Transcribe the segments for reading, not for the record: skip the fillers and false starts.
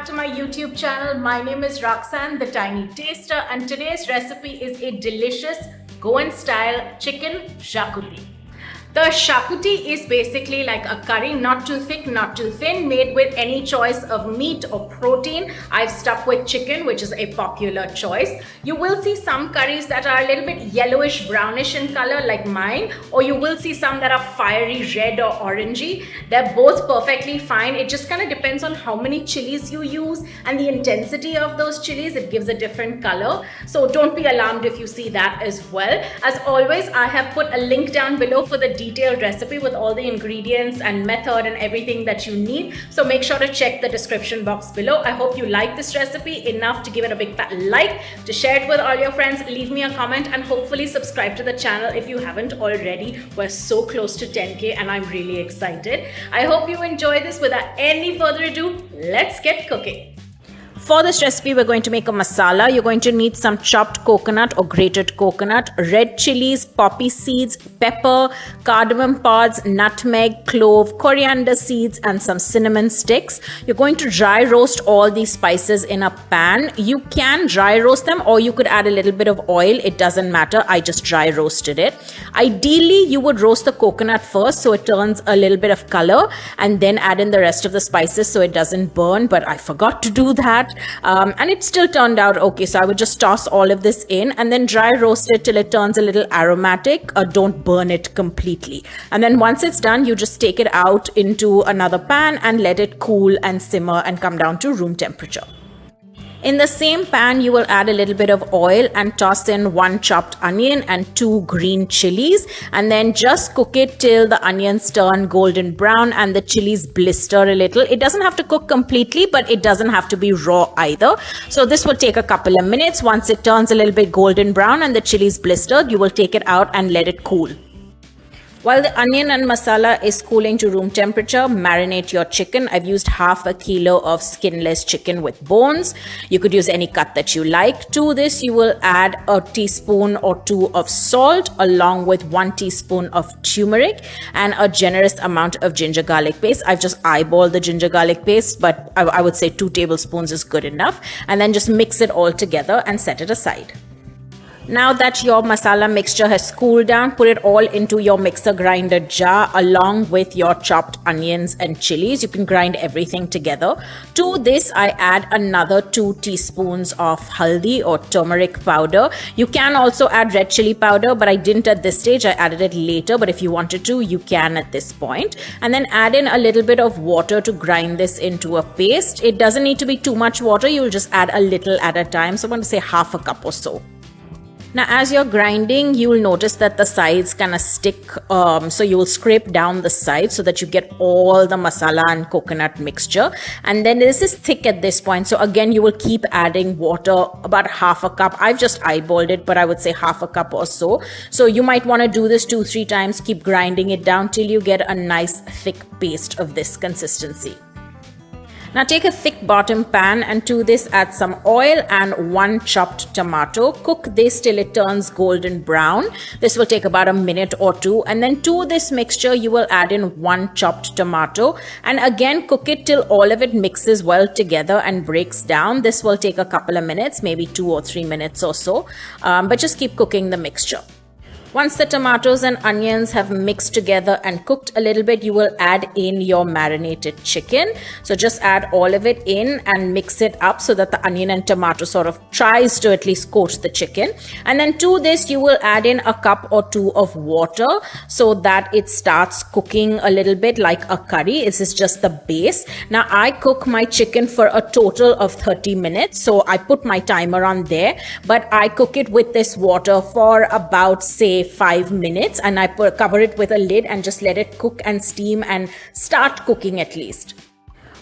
to my YouTube channel. My name is Roxanne, the Tiny Taster, and today's recipe is a delicious Goan style chicken Xacuti. The Xacuti is basically like a curry, not too thick, not too thin, made with any choice of meat or protein. I've stuck with chicken, which is a popular choice. You will see some curries that are a little bit yellowish, brownish in color like mine, or you will see some that are fiery red or orangey. They're both perfectly fine. It just kind of depends on how many chilies you use and the intensity of those chilies. It gives a different color. So don't be alarmed if you see that as well. As always, I have put a link down below for the detailed recipe with all the ingredients and method and everything that you need. So make sure to check the description box below. I hope you like this recipe enough to give it a big fat like, to share it with all your friends, leave me a comment, and hopefully subscribe to the channel if you haven't already. We're so close to 10K and I'm really excited. I hope you enjoy this. Without any further ado, let's get cooking. For this recipe, we're going to make a masala. You're going to need some chopped coconut or grated coconut, red chillies, poppy seeds, pepper, cardamom pods, nutmeg, clove, coriander seeds, and some cinnamon sticks. You're going to dry roast all these spices in a pan. You can dry roast them or you could add a little bit of oil. It doesn't matter. I just dry roasted it. Ideally, you would roast the coconut first so it turns a little bit of color and then add in the rest of the spices so it doesn't burn, but I forgot to do that. And it still turned out okay, so I would just toss all of this in and then dry roast it till it turns a little aromatic. Don't burn it completely, and then once it's done, you just take it out into another pan and let it cool and simmer and come down to room temperature. In the same pan, you will add a little bit of oil and toss in 1 chopped onion and 2 green chilies, and then just cook it till the onions turn golden brown and the chilies blister a little. It doesn't have to cook completely, but it doesn't have to be raw either. So this will take a couple of minutes. Once it turns a little bit golden brown and the chilies blistered, you will take it out and let it cool. While the onion and masala is cooling to room temperature, marinate your chicken. I've used half a kilo of skinless chicken with bones. You could use any cut that you like. To this, you will add a teaspoon or 2 of salt along with 1 teaspoon of turmeric and a generous amount of ginger garlic paste. I've just eyeballed the ginger garlic paste, but I would say 2 tablespoons is good enough. And then just mix it all together and set it aside. Now that your masala mixture has cooled down, put it all into your mixer grinder jar along with your chopped onions and chilies. You can grind everything together. To this, I add another 2 teaspoons of haldi or turmeric powder. You can also add red chili powder, but I didn't at this stage. I added it later, but if you wanted to, you can at this point. And then add in a little bit of water to grind this into a paste. It doesn't need to be too much water. You'll just add a little at a time. So I'm going to say half a cup or so. Now, as you're grinding, you will notice that the sides kind of stick. So you will scrape down the sides so that you get all the masala and coconut mixture. And then this is thick at this point. So again, you will keep adding water, about half a cup. I've just eyeballed it, but I would say half a cup or so. So you might want to do this 2-3 times. Keep grinding it down till you get a nice thick paste of this consistency. Now take a thick bottom pan and to this add some oil and 1 chopped tomato. Cook this till it turns golden brown. This will take about a minute or 2. And then to this mixture, you will add in 1 chopped tomato. And again, cook it till all of it mixes well together and breaks down. This will take a couple of minutes, maybe 2 or 3 minutes or so. But just keep cooking the mixture. Once the tomatoes and onions have mixed together and cooked a little bit, you will add in your marinated chicken. So just add all of it in and mix it up so that the onion and tomato sort of tries to at least coat the chicken. And then to this, you will add in a cup or 2 of water so that it starts cooking a little bit like a curry. This is just the base. Now I cook my chicken for a total of 30 minutes. So I put my timer on there, but I cook it with this water for about, say, 5 minutes, and I cover it with a lid and just let it cook and steam and start cooking at least.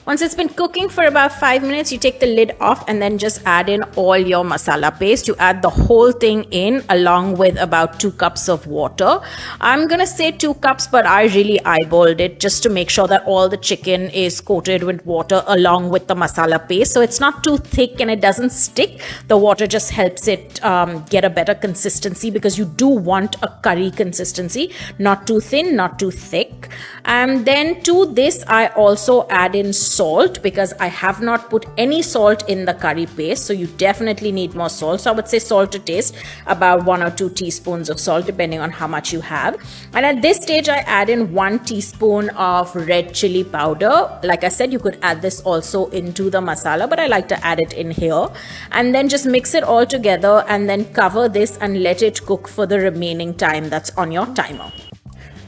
Once it's been cooking for about 5 minutes, you take the lid off and then just add in all your masala paste. You add the whole thing in along with about 2 cups of water. I'm gonna say 2 cups, but I really eyeballed it just to make sure that all the chicken is coated with water along with the masala paste. So it's not too thick and it doesn't stick. The water just helps it get a better consistency because you do want a curry consistency, not too thin, not too thick. And then to this, I also add in salt because I have not put any salt in the curry paste. So you definitely need more salt. So I would say salt to taste, about 1 or 2 teaspoons of salt depending on how much you have. And at this stage I add in 1 teaspoon of red chili powder. Like I said, you could add this also into the masala, but I like to add it in here. And then just mix it all together and then cover this and let it cook for the remaining time that's on your timer.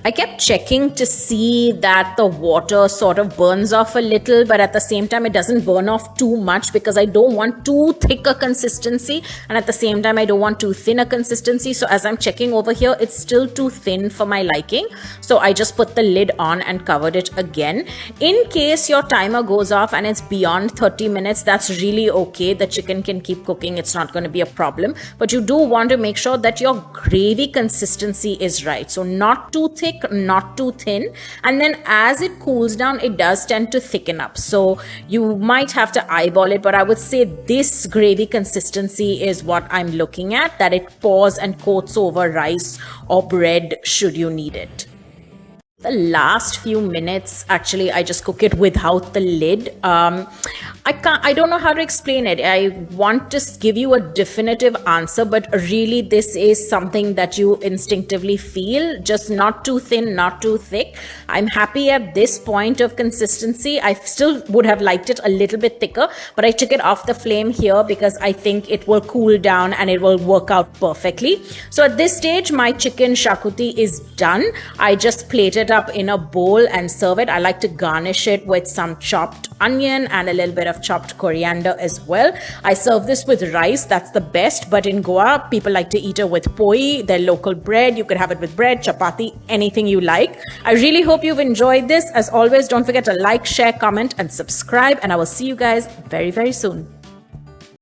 I kept checking to see that the water sort of burns off a little, but at the same time, it doesn't burn off too much because I don't want too thick a consistency. And at the same time, I don't want too thin a consistency. So as I'm checking over here, it's still too thin for my liking. So I just put the lid on and covered it again. In case your timer goes off and it's beyond 30 minutes, that's really okay. The chicken can keep cooking. It's not going to be a problem. But you do want to make sure that your gravy consistency is right. So not too thick, not too thin, and then as it cools down it does tend to thicken up, so you might have to eyeball it, but I would say this gravy consistency is what I'm looking at, that it pours and coats over rice or bread should you need it. The last few minutes, actually, I just cook it without the lid. I don't know how to explain it. I want to give you a definitive answer, but really this is something that you instinctively feel, just not too thin, not too thick. I'm happy at this point of consistency. I still would have liked it a little bit thicker, but I took it off the flame here because I think it will cool down and it will work out perfectly. So at this stage, my chicken xacuti is done. I just plate it up in a bowl and serve it. I like to garnish it with some chopped onion and a little bit of chopped coriander as well. I serve this with rice, that's the best, but in Goa people like to eat it with poi, their local bread. You could have it with bread, chapati, anything you like. I really hope you've enjoyed this. As always, don't forget to like, share, comment and subscribe, and I will see you guys very, very soon.